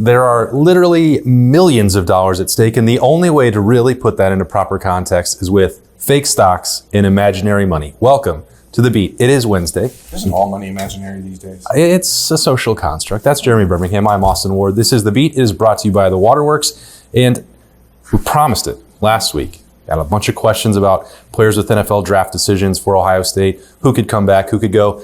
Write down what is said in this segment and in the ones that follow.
there are literally millions of dollars at stake, and the only way to really put that into proper context is with fake stocks and imaginary money. Welcome to The Beat. It is Wednesday. Isn't all money imaginary these days? It's a social construct. That's Jeremy Birmingham. I'm Austin Ward. This is The Beat. It is brought to you by the Waterworks, and we promised it last week. Got a bunch of questions about players with NFL draft decisions for Ohio State, who could come back, who could go.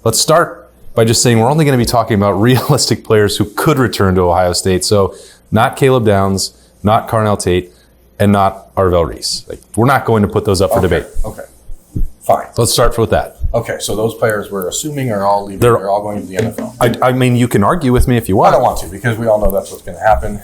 Let's start by just saying we're only going to be talking about realistic players who could return to Ohio State. So not Caleb Downs, not Carnell Tate, and not Arvell Reese. We're not going to put those up for debate. Okay, fine. Let's start with that. Okay, so those players we're assuming are all leaving. They're all going to the NFL. I mean, you can argue with me if you want. I don't want to, because we all know that's what's going to happen.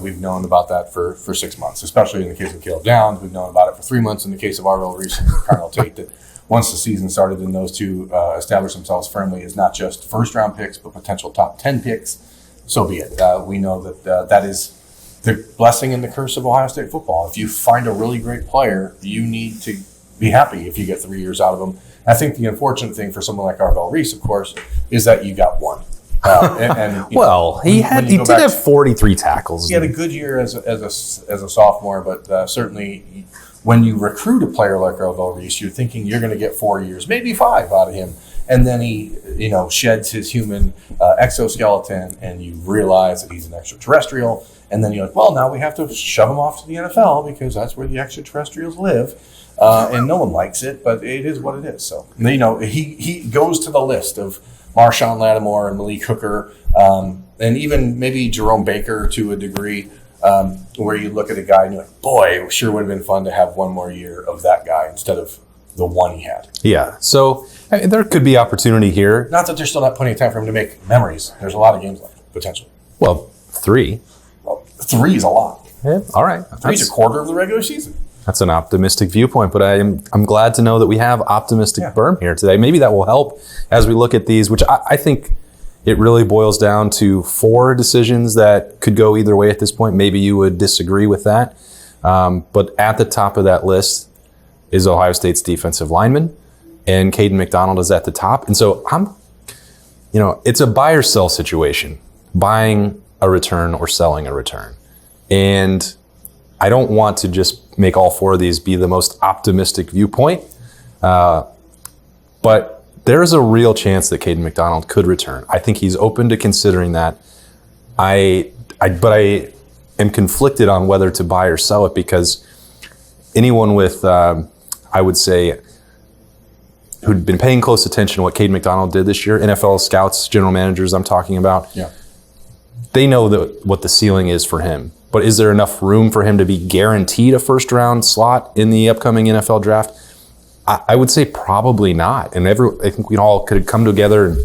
We've known about that for 6 months, especially in the case of Caleb Downs. We've known about it for 3 months in the case of Arvell Reese and Carnell Tate, that once the season started and those two established themselves firmly as not just first-round picks, but potential top 10 picks, so be it. We know that that is the blessing and the curse of Ohio State football. If you find a really great player, you need to be happy if you get 3 years out of them. I think the unfortunate thing for someone like Arvell Reese, of course, is that you got one. He did have 43 tackles. He had a good year as a sophomore, but certainly when you recruit a player like Arvell Reese, you're thinking you're going to get 4 years, maybe 5 out of him, and then he, sheds his human exoskeleton, and you realize that he's an extraterrestrial, and then you're like, well, now we have to shove him off to the NFL because that's where the extraterrestrials live, and no one likes it, but it is what it is. So he goes to the list of Marshawn Lattimore and Malik Hooker, and even maybe Jerome Baker to a degree, where you look at a guy and you're like, boy, it sure would have been fun to have one more year of that guy instead of the one he had. Yeah, so there could be opportunity here. Not that there's still not plenty of time for him to make memories. There's a lot of games left, potentially. Well, 3. Well, 3 is a lot. Yeah, all right. 3 is a quarter of the regular season. That's an optimistic viewpoint, but I'm glad to know that we have optimistic Birm here today. Maybe that will help as we look at these, which I think it really boils down to 4 decisions that could go either way at this point. Maybe you would disagree with that. But at the top of that list is Ohio State's defensive lineman, and Caden McDonald is at the top. And so it's a buy or sell situation, buying a return or selling a return. And I don't want to just make all 4 of these be the most optimistic viewpoint, but there is a real chance that Caden McDonald could return. I think he's open to considering that. But I am conflicted on whether to buy or sell it, because anyone with, I would say, who'd been paying close attention to what Caden McDonald did this year, NFL scouts, general managers I'm talking about, they know what the ceiling is for him. But is there enough room for him to be guaranteed a first-round slot in the upcoming NFL draft? I would say probably not. And I think we all could come together. And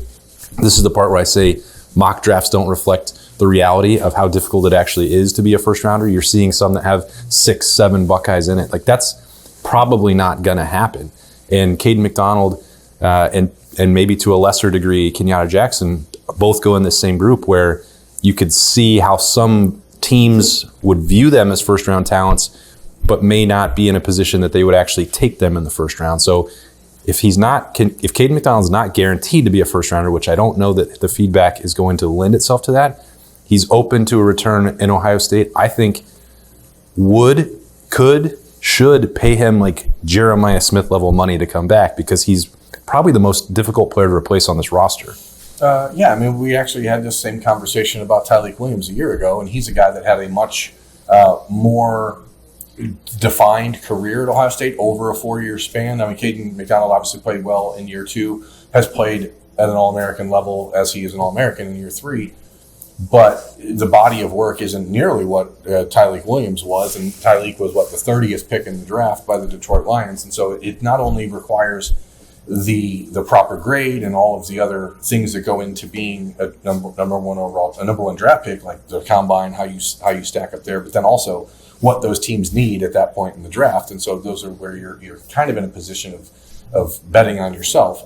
this is the part where I say mock drafts don't reflect the reality of how difficult it actually is to be a first-rounder. You're seeing some that have 6, 7 Buckeyes in it. That's probably not going to happen. And Caden McDonald and maybe to a lesser degree Kenyatta Jackson both go in this same group, where you could see how some teams would view them as first-round talents, but may not be in a position that they would actually take them in the first round. So if Caden McDonald's not guaranteed to be a first-rounder, which I don't know that the feedback is going to lend itself to that, he's open to a return in Ohio State. I think should pay him like Jeremiah Smith level money to come back, because he's probably the most difficult player to replace on this roster. We actually had this same conversation about Tyleik Williams a year ago, and he's a guy that had a much more defined career at Ohio State over a 4-year span. Caden McDonald obviously played well in year 2, has played at an All-American level as he is an All-American in year 3, but the body of work isn't nearly what Tyleik Williams was, and Tyleik was, the 30th pick in the draft by the Detroit Lions, and so it not only requires the proper grade and all of the other things that go into being a number one draft pick, like the combine, how you stack up there, but then also what those teams need at that point in the draft. And so those are where you're kind of in a position of betting on yourself.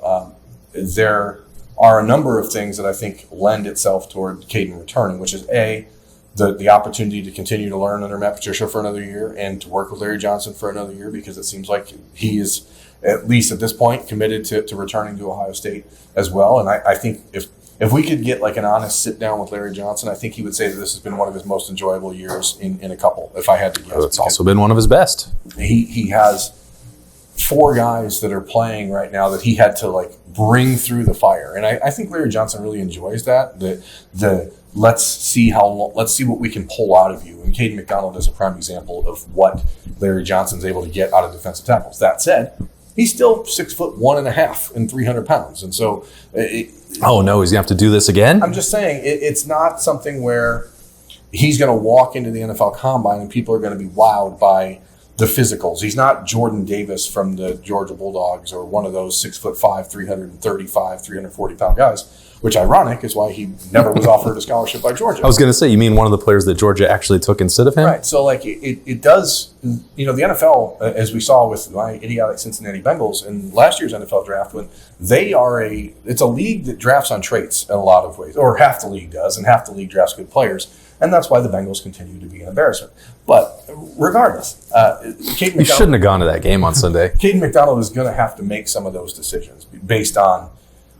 There are a number of things that I think lend itself toward Caden returning, which is the opportunity to continue to learn under Matt Patricia for another year and to work with Larry Johnson for another year, because it seems like he is, at least at this point, committed to returning to Ohio State as well. And I think if if we could get like an honest sit down with Larry Johnson, I think he would say that this has been one of his most enjoyable years in a couple, if I had to guess. It's also been one of his best. He has 4 guys that are playing right now that he had to like bring through the fire. And I think Larry Johnson really enjoys that. Let's see what we can pull out of you. And Caden McDonald is a prime example of what Larry Johnson's able to get out of defensive tackles. That said, he's still 6'1.5" and 300 pounds. And so oh no, he's gonna have to do this again? I'm just saying it's not something where he's going to walk into the NFL Combine and people are going to be wowed by the physicals. He's not Jordan Davis from the Georgia Bulldogs or one of those 6'5", 335, 340 pound guys, which ironic is why he never was offered a scholarship by Georgia. I was going to say, you mean one of the players that Georgia actually took instead of him? Right. So like it does, the NFL, as we saw with my idiotic Cincinnati Bengals in last year's NFL draft, when it's a league that drafts on traits in a lot of ways, or half the league does, and half the league drafts good players. And that's why the Bengals continue to be an embarrassment. But regardless, Caden You shouldn't have gone to that game on Sunday. Caden McDonald is going to have to make some of those decisions based on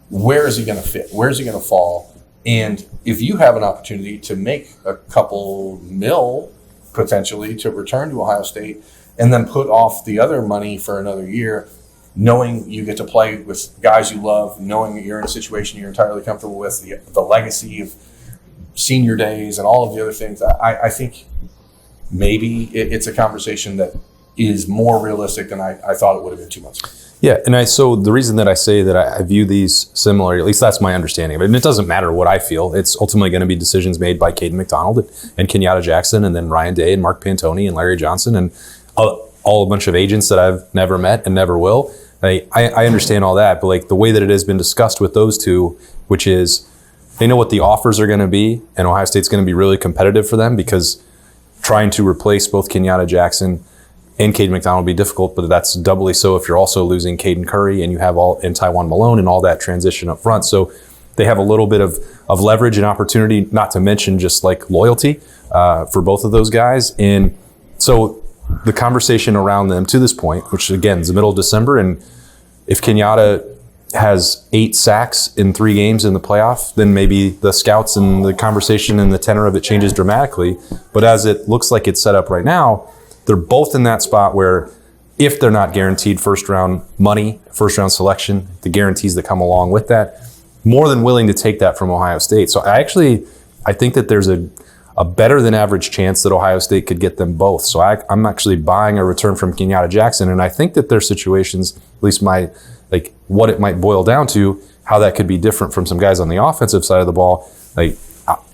where is he going to fit, where is he going to fall, and if you have an opportunity to make a couple mil potentially to return to Ohio State and then put off the other money for another year, knowing you get to play with guys you love, knowing that you're in a situation you're entirely comfortable with, the legacy of senior days and all of the other things, I think maybe it's a conversation that is more realistic than I thought it would have been 2 months ago. Yeah, and so the reason that I say that I view these similar, at least that's my understanding of it, and it doesn't matter what I feel, it's ultimately going to be decisions made by Caden McDonald and Kenyatta Jackson and then Ryan Day and Mark Pantoni and Larry Johnson and all a bunch of agents that I've never met and never will. I understand all that, but like the way that it has been discussed with those two, which is they know what the offers are going to be, and Ohio State's going to be really competitive for them because trying to replace both Kenyatta Jackson and Caden McDonald will be difficult, but that's doubly so if you're also losing Caden Curry and you have and Tywan Malone and all that transition up front. So they have a little bit of leverage and opportunity, not to mention just like loyalty for both of those guys. And so the conversation around them to this point, which again is the middle of December, and if Kenyatta has 8 sacks in 3 games in the playoff, then maybe the scouts and the conversation and the tenor of it changes dramatically. But as it looks like it's set up right now, they're both in that spot where if they're not guaranteed first round money, first round selection, the guarantees that come along with that, more than willing to take that from Ohio State. So I think that there's a better than average chance that Ohio State could get them both. So I'm actually buying a return from Kenyatta Jackson, and I think that their situations, at least what it might boil down to, how that could be different from some guys on the offensive side of the ball.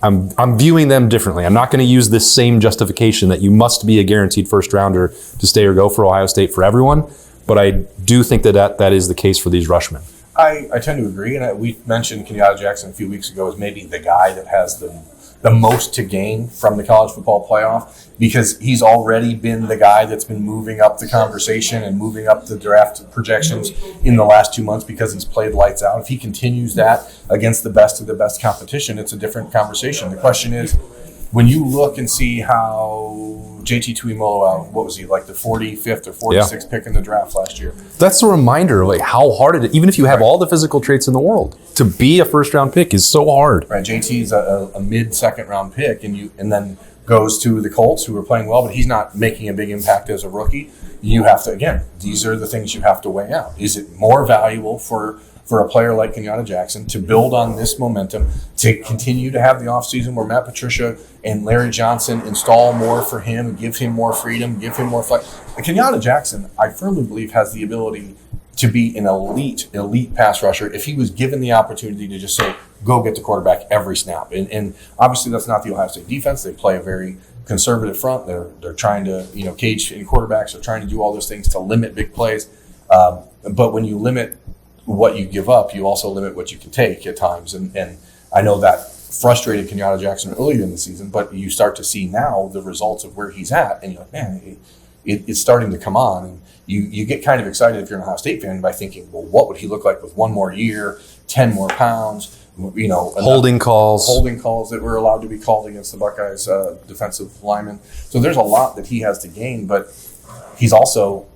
I'm viewing them differently. I'm not going to use this same justification that you must be a guaranteed first rounder to stay or go for Ohio State for everyone, but I do think that is the case for these rushmen. I tend to agree, and we mentioned Kenyatta Jackson a few weeks ago as maybe the guy that has the most to gain from the college football playoff because he's already been the guy that's been moving up the conversation and moving up the draft projections in the last 2 months because he's played lights out. If he continues that against the best of the best competition, it's a different conversation. The question is, when you look and see how JT Tuimoloau, what was he, like the 45th or 46th pick in the draft last year? That's a reminder of how hard it is, even if you have all the physical traits in the world, to be a first round pick is so hard. Right, JT's a mid-second round pick, and then goes to the Colts, who are playing well, but he's not making a big impact as a rookie. You have to, again, these are the things you have to weigh out. Is it more valuable for a player like Kenyatta Jackson to build on this momentum, to continue to have the offseason where Matt Patricia and Larry Johnson install more for him, give him more freedom, give him more flex? Kenyatta Jackson, I firmly believe, has the ability to be an elite pass rusher if he was given the opportunity to just say, go get the quarterback every snap. And obviously that's not the Ohio State defense. They play a very conservative front. They're trying to cage in quarterbacks. They're trying to do all those things to limit big plays. But when you limit what you give up, you also limit what you can take at times. And I know that frustrated Kenyatta Jackson earlier in the season, but you start to see now the results of where he's at, and you're like, man, it's starting to come on. And you get kind of excited if you're an Ohio State fan by thinking, well, what would he look like with 1 more year, 10 more pounds, holding calls that were allowed to be called against the Buckeyes defensive linemen. So there's a lot that he has to gain, but he's also,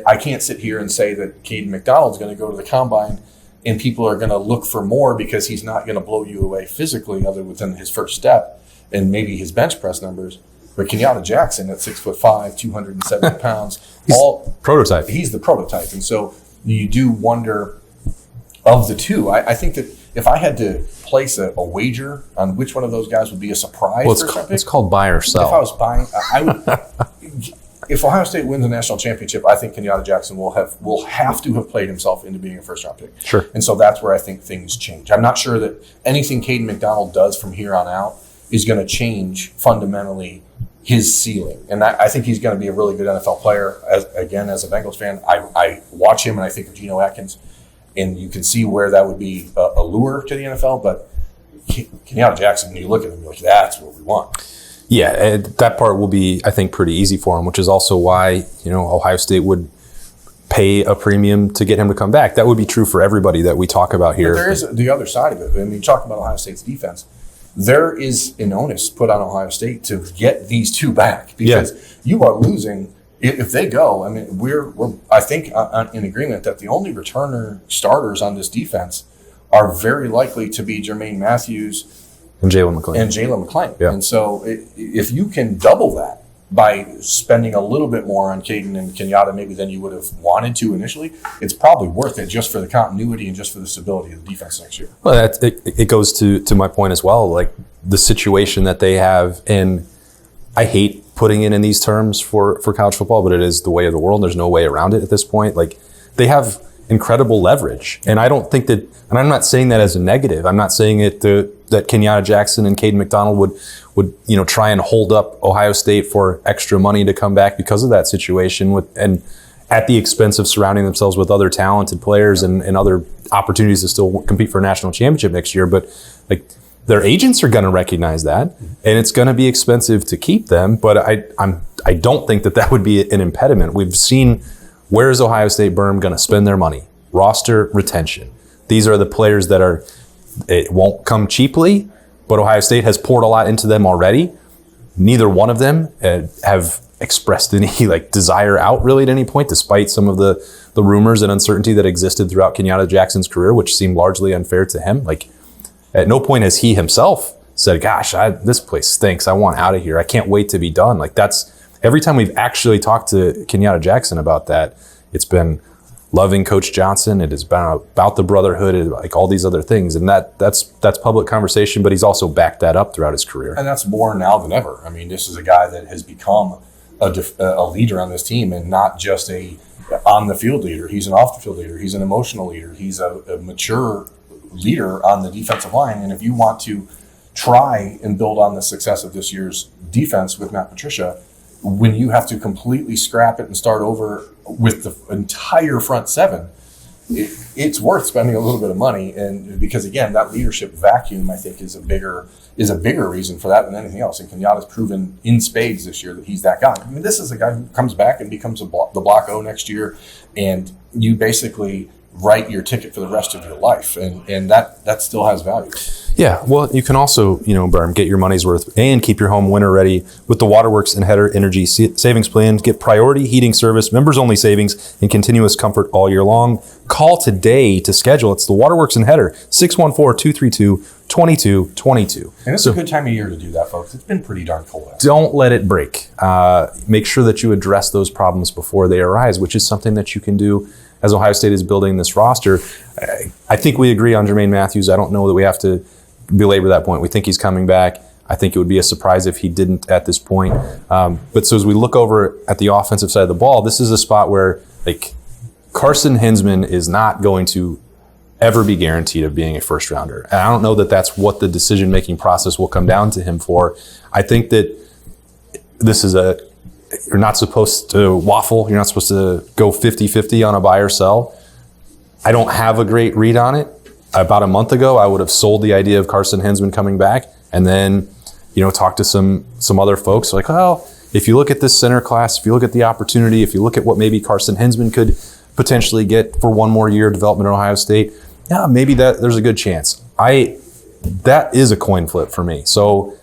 I can't sit here and say that Caden McDonald's going to go to the combine and people are going to look for more because he's not going to blow you away physically other than his first step and maybe his bench press numbers. But Kenyatta Jackson at 6'5", 270 pounds, prototype. He's the prototype. And so you do wonder of the two. I think that if I had to place a wager on which one of those guys would be a surprise, It's called buy or sell. If I was buying, I would. If Ohio State wins a national championship, I think Kenyatta Jackson will have to have played himself into being a first-round pick. Sure. And so that's where I think things change. I'm not sure that anything Caden McDonald does from here on out is going to change fundamentally his ceiling. And I think he's going to be a really good NFL player. As a Bengals fan, I watch him and I think of Geno Atkins, and you can see where that would be a lure to the NFL. But Kenyatta Jackson, when you look at him, you're like, that's what we want. Yeah, that part will be, I think, pretty easy for him, which is also why, Ohio State would pay a premium to get him to come back. That would be true for everybody that we talk about here. But there is the other side of it. I mean, you talk about Ohio State's defense. There is an onus put on Ohio State to get these two back because you are losing if they go. I mean, we're I think in agreement that the only returner starters on this defense are very likely to be Jermaine Matthews and Jalen McClain. Yeah. And so if you can double that by spending a little bit more on Caden and Kenyatta maybe than you would have wanted to initially, it's probably worth it just for the continuity and just for the stability of the defense next year. Well, it goes to my point as well, like the situation that they have. And I hate putting it in these terms for college football, but it is the way of the world. There's no way around it at this point. Like, they have incredible leverage. And I don't think that, and I'm not saying that as a negative. I'm not saying that Kenyatta Jackson and Caden McDonald would try and hold up Ohio State for extra money to come back because of that situation and at the expense of surrounding themselves with other talented players and other opportunities to still compete for a national championship next year. But like, their agents are going to recognize that, and it's going to be expensive to keep them. But I don't think that would be an impediment. We've seen, where is Ohio State Birm going to spend their money? Roster retention. These are the players that it won't come cheaply, but Ohio State has poured a lot into them already. Neither one of them have expressed any desire out really at any point, despite some of the rumors and uncertainty that existed throughout Kenyatta Jackson's career, which seemed largely unfair to him. Like, at no point has he himself said, gosh, this place stinks. I want out of here. I can't wait to be done. Like, that's every time we've actually talked to Kenyatta Jackson about that, it's been loving Coach Johnson. It has been about the brotherhood, like all these other things. And that's public conversation, but he's also backed that up throughout his career. And that's more now than ever. I mean, this is a guy that has become a leader on this team, and not just a on-the-field leader. He's an off-the-field leader. He's an emotional leader. He's a mature leader on the defensive line. And if you want to try and build on the success of this year's defense with Matt Patricia, when you have to completely scrap it and start over with the entire front seven, it's worth spending a little bit of money. And because, again, that leadership vacuum, I think, is a bigger reason for that than anything else. And Kenyatta's proven in spades this year that he's that guy. I mean, this is a guy who comes back and becomes the Block O next year, and you basically write your ticket for the rest of your life, and that still has value. Yeah, well, you can also, Birm, get your money's worth and keep your home winter ready with the Waterworks and Hetter Energy Savings Plan. Get priority heating service, members-only savings, and continuous comfort all year long. Call today to schedule. It's the Waterworks and Hetter, 614-232-2222. And it's a good time of year to do that, folks. It's been pretty darn cold out. Don't let it break. Make sure that you address those problems before they arise, which is something that you can do as Ohio State is building this roster. I think we agree on Jermaine Matthews. I don't know that we have to belabor that point. We think he's coming back. I think it would be a surprise if he didn't at this point. But so as we look over at the offensive side of the ball, this is a spot where Carson Hinsman is not going to ever be guaranteed of being a first rounder. And I don't know that that's what the decision-making process will come down to him for. I think that this is you're not supposed to waffle. You're not supposed to go 50-50 on a buy or sell. I don't have a great read on it. About a month ago, I would have sold the idea of Carson Hinsman coming back, and then, talk to some other folks like, well, if you look at this center class, if you look at the opportunity, if you look at what maybe Carson Hinsman could potentially get for one more year of development at Ohio State, yeah, maybe there's a good chance. That is a coin flip for me. So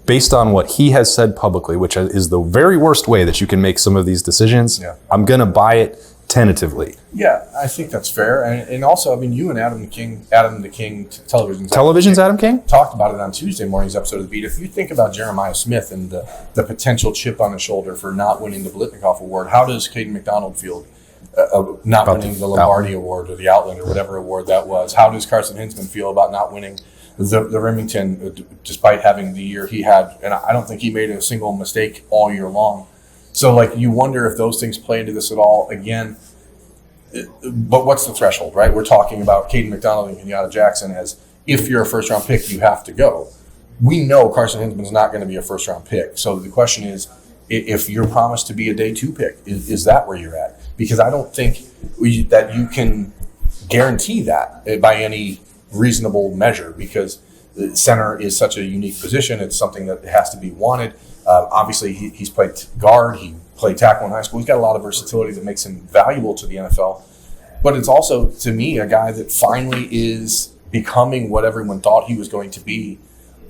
based on what he has said publicly, which is the very worst way that you can make some of these decisions, I'm going to buy it tentatively. Yeah, I think that's fair. And also, I mean, you and Adam the King Television's Adam King? talked about it on Tuesday morning's episode of The Beat. If you think about Jeremiah Smith and the potential chip on his shoulder for not winning the Blitnikoff Award, how does Caden McDonald feel not winning the Lombardi Award or the Outland or whatever award that was? How does Carson Hinsman feel about not winning the Remington, despite having the year he had? And I don't think he made a single mistake all year long. So, like, you wonder if those things play into this at all. Again, but what's the threshold, right? We're talking about Caden McDonald and Kenyatta Jackson as if you're a first-round pick, you have to go. We know Carson Hinsman's not going to be a first-round pick. So the question is, if you're promised to be a day 2 pick, is that where you're at? Because I don't think that you can guarantee that by any reasonable measure, because center is such a unique position. It's something that has to be wanted. Obviously, he's played guard. He played tackle in high school. He's got a lot of versatility that makes him valuable to the NFL. But it's also, to me, a guy that finally is becoming what everyone thought he was going to be.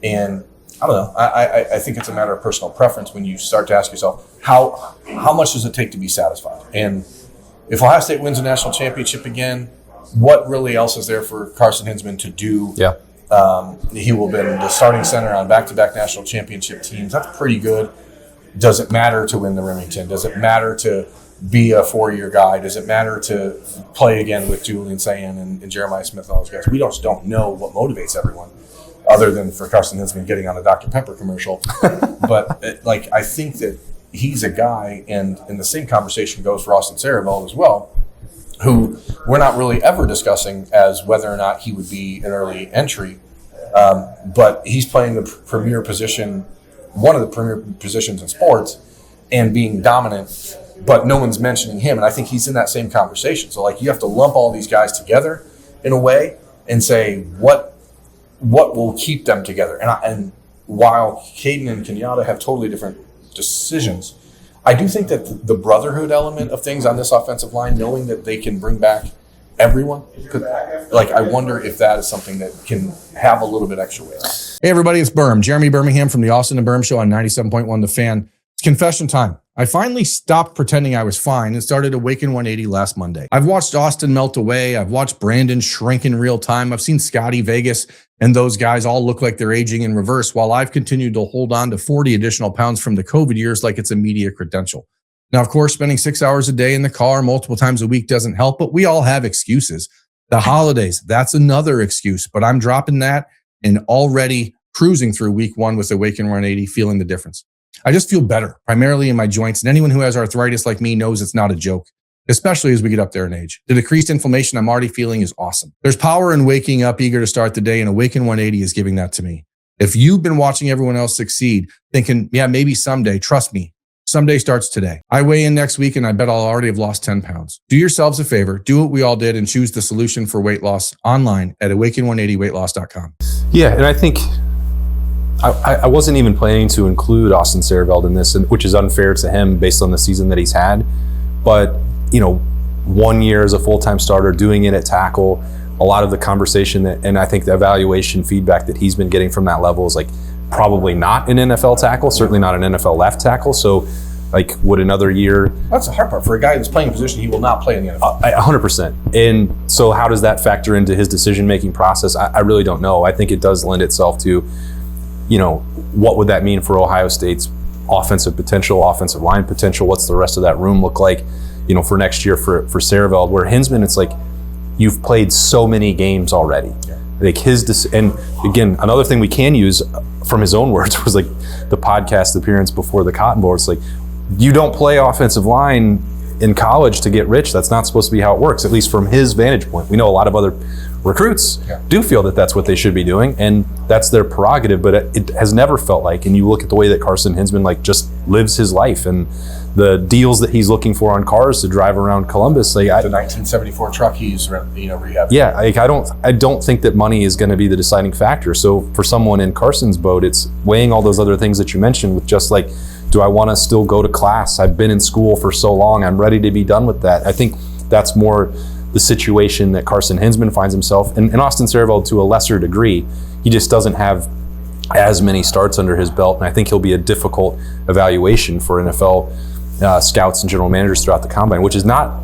And I don't know. I think it's a matter of personal preference when you start to ask yourself, how much does it take to be satisfied? And if Ohio State wins a national championship again, what really else is there for Carson Hinsman to do? Yeah. He will have been the starting center on back-to-back national championship teams. That's pretty good. Does it matter to win the Remington? Does it matter to be a 4-year guy? Does it matter to play again with Julian Sayin and Jeremiah Smith and all those guys? We just don't know what motivates everyone, other than for Carson Hinsman getting on a Dr. Pepper commercial. But I think that he's a guy, and the same conversation goes for Austin Birm as well, who we're not really ever discussing as whether or not he would be an early entry. But he's playing the premier position, one of the premier positions in sports, and being dominant, but no one's mentioning him. And I think he's in that same conversation. So, you have to lump all these guys together in a way and say, what will keep them together? And while Caden and Kenyatta have totally different decisions, I do think that the brotherhood element of things on this offensive line, knowing that they can bring back everyone, I wonder if that is something that can have a little bit extra weight. Hey, everybody, it's Birm. Jeremy Birmingham from the Austin Birm Show on 97.1 The Fan. It's confession time. I finally stopped pretending I was fine and started Awaken 180 last Monday. I've watched Austin melt away. I've watched Brandon shrink in real time. I've seen Scotty Vegas and those guys all look like they're aging in reverse, while I've continued to hold on to 40 additional pounds from the COVID years like it's a media credential. Now, of course, spending 6 hours a day in the car multiple times a week doesn't help, but we all have excuses. The holidays, that's another excuse, but I'm dropping that and already cruising through week 1 with Awaken 180, feeling the difference. I just feel better, primarily in my joints, and anyone who has arthritis like me knows it's not a joke, especially as we get up there in age. The decreased inflammation I'm already feeling is awesome. There's power in waking up eager to start the day, and Awaken 180 is giving that to me. If you've been watching everyone else succeed, thinking, yeah, maybe someday, trust me, someday starts today. I weigh in next week, and I bet I'll already have lost 10 pounds. Do yourselves a favor, do what we all did, and choose the solution for weight loss online at awaken180weightloss.com. Yeah, and I think I wasn't even planning to include Austin Birm in this, which is unfair to him based on the season that he's had. But, 1 year as a full-time starter, doing it at tackle, a lot of the conversation and I think the evaluation feedback that he's been getting from that level is probably not an NFL tackle, certainly not an NFL left tackle. So, would another year? That's the hard part. For a guy that's playing a position he will not play in the NFL. 100%. And so how does that factor into his decision-making process? I really don't know. I think it does lend itself to, what would that mean for Ohio State's offensive potential, offensive line potential? What's the rest of that room look like, for next year for Sareveld? Where Hinsman, it's you've played so many games already. Yeah. And again, another thing we can use from his own words was the podcast appearance before the Cotton Bowl. It's you don't play offensive line in college to get rich. That's not supposed to be how it works, at least from his vantage point. We know a lot of other recruits do feel that that's what they should be doing, and that's their prerogative, but it has never felt like, and you look at the way that Carson Hinsman just lives his life and the deals that he's looking for on cars to drive around Columbus. The 1974 truck he's rehabbing. Yeah, I don't think that money is going to be the deciding factor. So for someone in Carson's boat, it's weighing all those other things that you mentioned with just do I want to still go to class? I've been in school for so long. I'm ready to be done with that. I think that's more the situation that Carson Hinsman finds himself, and Austin Birm to a lesser degree. He just doesn't have as many starts under his belt, and I think he'll be a difficult evaluation for NFL scouts and general managers throughout the combine, which is not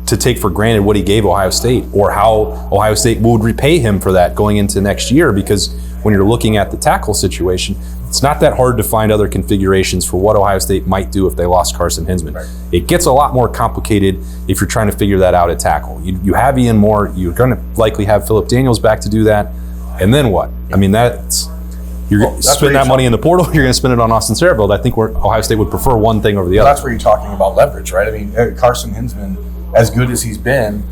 to take for granted what he gave Ohio State or how Ohio State would repay him for that going into next year, because when you're looking at the tackle situation, it's not that hard to find other configurations for what Ohio State might do if they lost Carson Hinsman. Right. It gets a lot more complicated if you're trying to figure that out at tackle. You have Ian Moore, you're going to likely have Phillip Daniels back to do that, and then what? I mean, you're going to spend that money in the portal, you're going to spend it on Austin Sarabeld. I think Ohio State would prefer one thing over the other. That's where you're talking about leverage, right? I mean, Carson Hinsman, as good as he's been,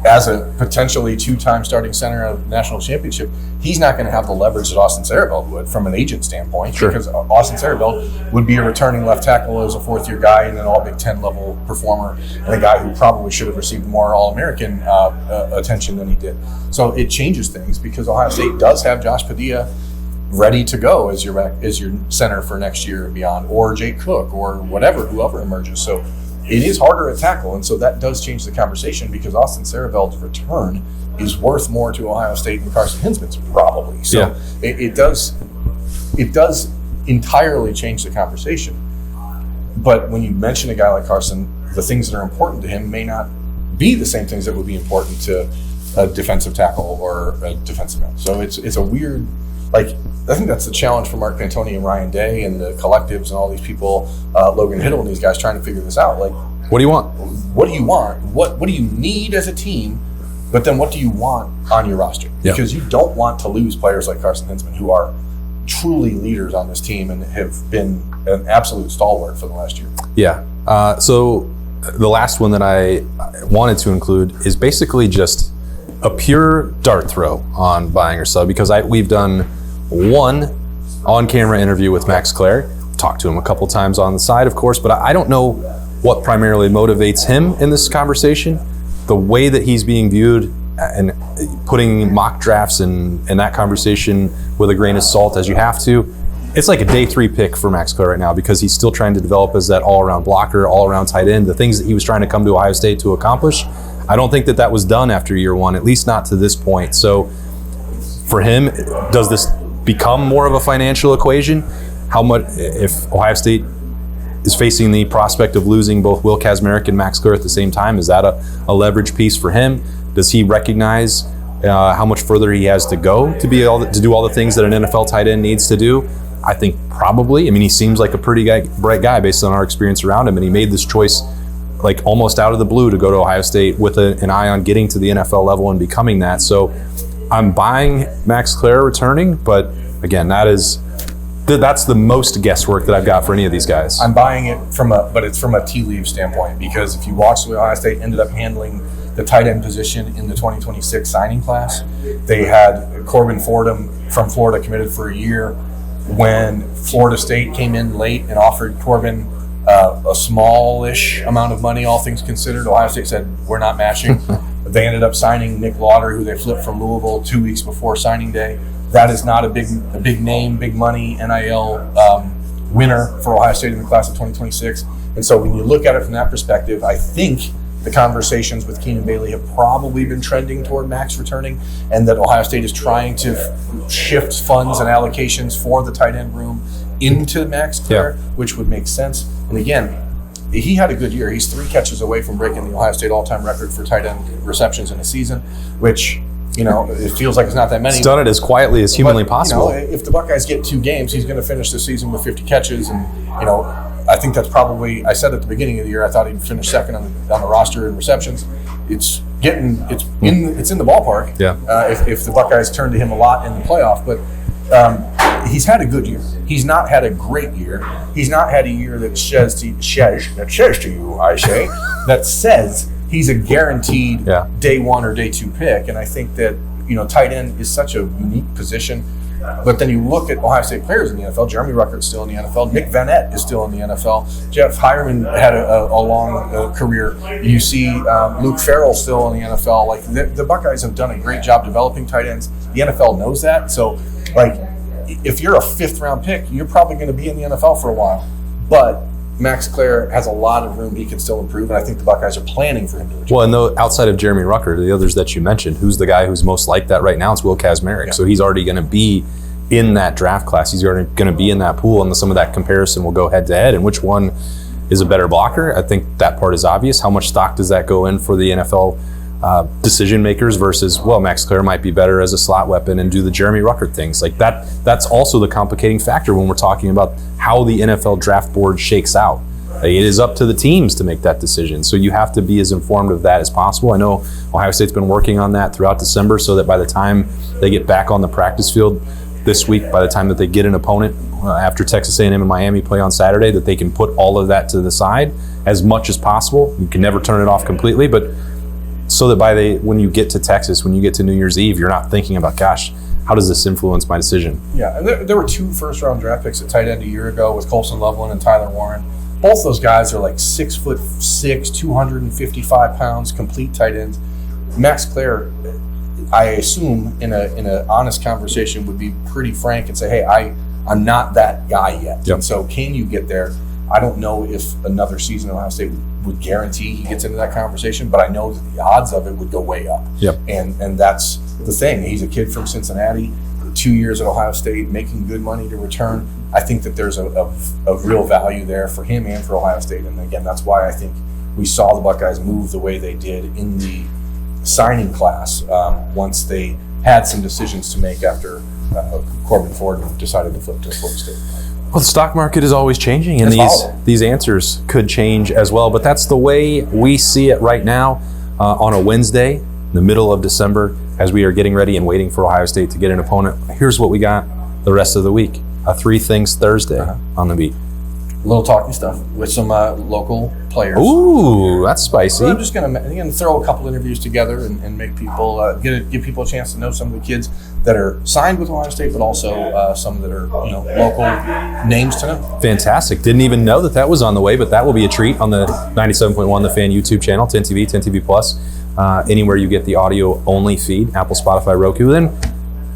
as a potentially two-time starting center of the national championship, he's not going to have the leverage that Austin Sarabeld would from an agent standpoint. Sure. Because Austin Sarabeld would be a returning left tackle as a fourth-year guy and an all-Big Ten level performer, and a guy who probably should have received more All-American attention than he did. So it changes things because Ohio State does have Josh Padilla ready to go as your center for next year and beyond, or Jake Cook, or whoever emerges. So it is harder at tackle, and so that does change the conversation because Austin Sarabeld's return is worth more to Ohio State than Carson Hinsman's probably. So Yeah. it does entirely change the conversation. But when you mention a guy like Carson, the things that are important to him may not be the same things that would be important to a defensive tackle or a defensive end. So it's a weird, like, I think that's the challenge for Mark Pantoni and Ryan Day and the collectives and all these people, Logan Hiddle and these guys trying to figure this out. Like, What do you want? what do you want? What do you need as a team? But then what do you want on your roster? Yeah. Because you don't want to lose players like Carson Hinsman, who are truly leaders on this team and have been an absolute stalwart for the last year. Yeah. So the last one that I wanted to include is basically just a pure dart throw on buying or sell, because we've done one on-camera interview with Max Clare, talked to him a couple times on the side, of course, but I don't know what primarily motivates him in this conversation. The way that he's being viewed and putting mock drafts and that conversation with a grain of salt as you have to, it's like a day 3 pick for Max Clare right now, because he's still trying to develop as that all-around blocker, all-around tight end, the things that he was trying to come to Ohio State to accomplish. I don't think that was done after year 1, at least not to this point. So for him, does this become more of a financial equation? How much, if Ohio State is facing the prospect of losing both Will Kazmarek and Max Clare at the same time, is that a leverage piece for him? Does he recognize how much further he has to go to do all the things that an NFL tight end needs to do? I think probably. I mean, he seems like a pretty bright guy based on our experience around him, and he made this choice like almost out of the blue to go to Ohio State with an eye on getting to the NFL level and becoming that. So I'm buying Max Clare returning, but again, that's the most guesswork that I've got for any of these guys. I'm buying it but it's from a tea leaf standpoint, because if you watch the way Ohio State ended up handling the tight end position in the 2026 signing class, they had Corbin Fordham from Florida committed for a year. When Florida State came in late and offered Corbin a smallish amount of money, all things considered, Ohio State said, we're not matching. They ended up signing Nick Lauder, who they flipped from Louisville 2 weeks before signing day. That is not a big name, big money NIL winner for Ohio State in the class of 2026. And so when you look at it from that perspective, I think the conversations with Keenan Bailey have probably been trending toward Max returning, and that Ohio State is trying to shift funds and allocations for the tight end room into Max Clare, which would make sense. And again, he had a good year. He's 3 catches away from breaking the Ohio State all-time record for tight end receptions in a season, which, it feels like it's not that many. He's done it as quietly as humanly possible. If the Buckeyes get 2 games, he's going to finish the season with 50 catches. And, I think that's probably, I said at the beginning of the year, I thought he'd finish second on the roster in receptions. It's in the ballpark. Yeah. If the Buckeyes turn to him a lot in the playoff, but he's had a good year. He's not had a great year. He's not had a year that says to you, I say, that says he's a guaranteed day 1 or day 2 pick. And I think that, tight end is such a unique position. But then you look at Ohio State players in the NFL. Jeremy Ruckert's still in the NFL. Nick Vanette is still in the NFL. Jeff Hireman had a long career. You see Luke Farrell still in the NFL. Like, the Buckeyes have done a great job developing tight ends. The NFL knows that. So, if you're a 5th-round pick, you're probably going to be in the NFL for a while. But Max Clare has a lot of room he can still improve, and I think the Buckeyes are planning for him to return. Well, and outside of Jeremy Ruckert, the others that you mentioned, who's the guy who's most like that right now? It's Will Kazmarek. Yeah. So he's already going to be in that draft class. He's already going to be in that pool, and some of that comparison will go head-to-head. And which one is a better blocker. I think that part is obvious. How much stock does that go in for the NFL decision makers versus, well, Max Clare might be better as a slot weapon and do the Jeremy Ruckert things like that. That's also the complicating factor when we're talking about how the NFL draft board shakes out. It is up to the teams to make that decision. So you have to be as informed of that as possible. I know Ohio State's been working on that throughout December so that by the time they get back on the practice field this week, by the time that they get an opponent after Texas A&M and Miami play on Saturday, that they can put all of that to the side as much as possible. You can never turn it off completely, but so that when you get to Texas, when you get to New Year's Eve, you're not thinking about, gosh, how does this influence my decision? Yeah, and there were 2 first-round draft picks at tight end a year ago with Colson Loveland and Tyler Warren. Both those guys are like 6'6", 255 pounds, complete tight ends. Max Clare, I assume, in a honest conversation, would be pretty frank and say, "Hey, I'm not that guy yet." Yep. And so, can you get there? I don't know if another season at Ohio State would guarantee he gets into that conversation, but I know that the odds of it would go way up. Yep. And that's the thing. He's a kid from Cincinnati, 2 years at Ohio State, making good money to return. I think that there's a real value there for him and for Ohio State. And again, that's why I think we saw the Buckeyes move the way they did in the signing class once they had some decisions to make after Corbin Ford decided to flip to Florida State. Well, the stock market is always changing, and these answers could change as well. But that's the way we see it right now on a Wednesday, in the middle of December, as we are getting ready and waiting for Ohio State to get an opponent. Here's what we got the rest of the week. A 3 Things Thursday on the beat. A little talking stuff with some local players. Ooh, that's spicy. So I'm just going to throw a couple interviews together and make people give people a chance to know some of the kids that are signed with Ohio State, but also some that are local names to know. Fantastic. Didn't even know that was on the way, but that will be a treat on the 97.1 The Fan YouTube channel, 10TV, 10TV Plus, anywhere you get the audio only feed, Apple, Spotify, Roku. Then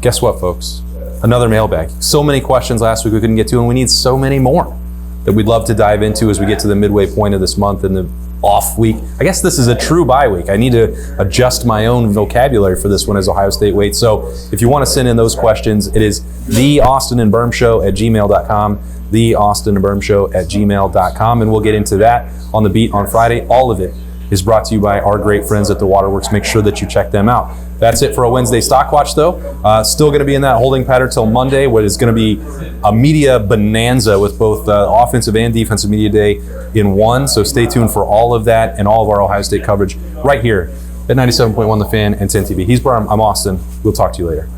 guess what, folks? Another mailbag. So many questions last week we couldn't get to, and we need so many more that we'd love to dive into as we get to the midway point of this month and the off week. I guess this is a true bye week. I need to adjust my own vocabulary for this one as Ohio State waits. So if you want to send in those questions, it is theaustinandbermshow@gmail.com, theaustinandbermshow@gmail.com, and we'll get into that on the beat on Friday. All of it is brought to you by our great friends at the Waterworks. Make sure that you check them out. That's it for a Wednesday Stock Watch, though. Still going to be in that holding pattern till Monday, what is going to be a media bonanza with both offensive and defensive media day in one. So stay tuned for all of that and all of our Ohio State coverage right here at 97.1 The Fan and 10 TV. He's Birm. I'm Austin. We'll talk to you later.